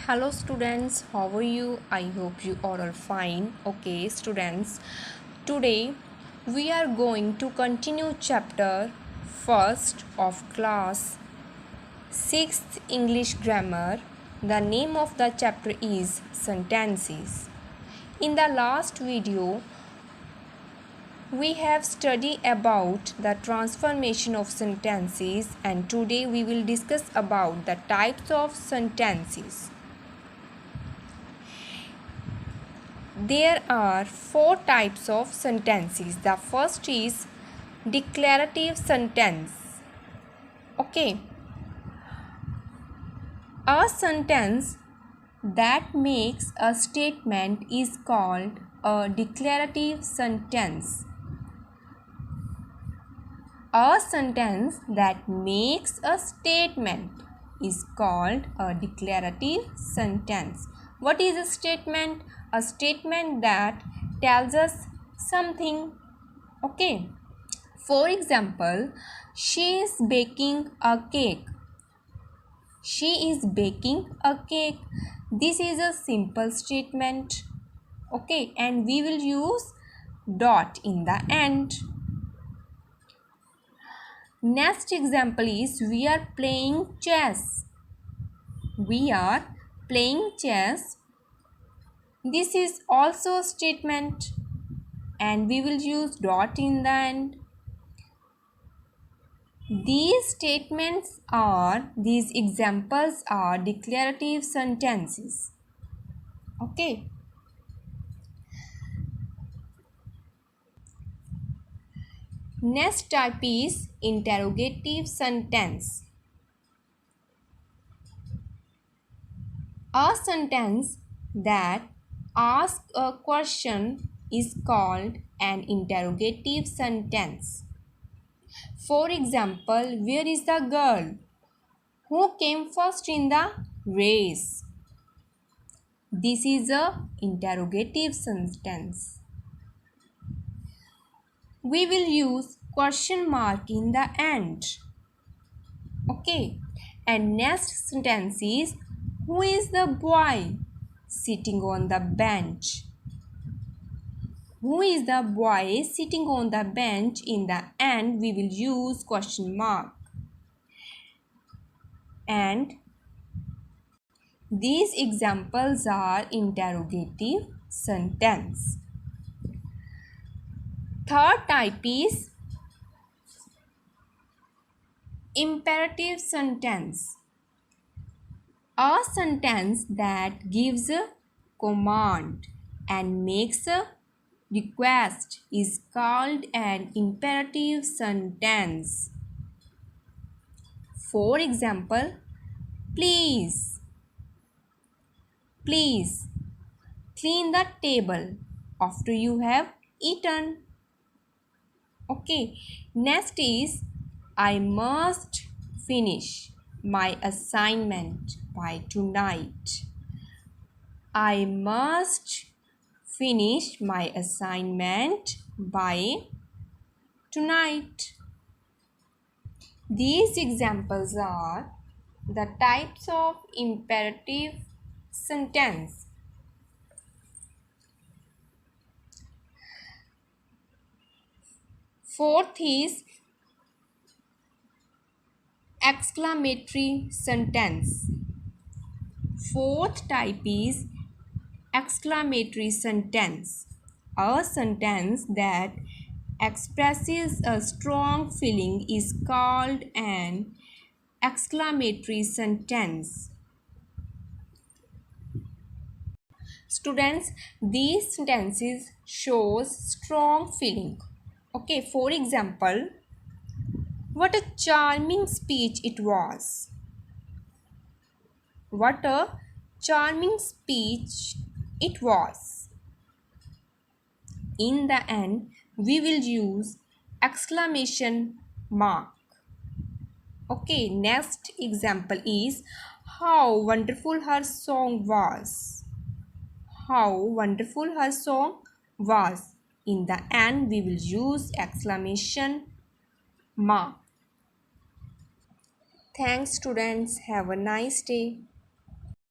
Hello students, how are you? I hope you all are fine. Okay students, today we are going to continue chapter first of class 6th English grammar. The name of the chapter is sentences. In the last video we have studied about the transformation of sentences, and today we will discuss about the types of sentences. There are four types of sentences. The first is declarative sentence. Okay. A sentence that makes a statement is called a declarative sentence. A sentence that makes a statement is called a declarative sentence. What is a statement? A statement that tells us something. Okay. For example, she is baking a cake. She is baking a cake. This is a simple statement. Okay. And we will use dot in the end. Next example is we are playing chess. We are playing chess. This is also a statement and we will use dot in the end. These examples are declarative sentences. Okay. Next type is interrogative sentence. A sentence that asks a question is called an interrogative sentence. For example, where is the girl? Who came first in the race? This is a interrogative sentence. We will use question mark in the end. Okay. And next sentence is who is the boy sitting on the bench? Who is the boy sitting on the bench? In the end we will use question mark. And these examples are interrogative sentence. Third type is imperative sentence. A sentence that gives a command and makes a request is called an imperative sentence. For example, please clean the table after you have eaten. Okay. Next is I must finish my assignment by tonight. I must finish my assignment by tonight. These examples are the types of imperative sentence. Fourth is exclamatory sentence. Fourth type is exclamatory sentence. A sentence that expresses a strong feeling is called an exclamatory sentence. Students, these sentences shows strong feeling. Okay, for example, what a charming speech it was. What a charming speech it was. In the end, we will use exclamation mark. Okay, next example is how wonderful her song was. How wonderful her song was. In the end, we will use exclamation mark. Thanks students. Have a nice day.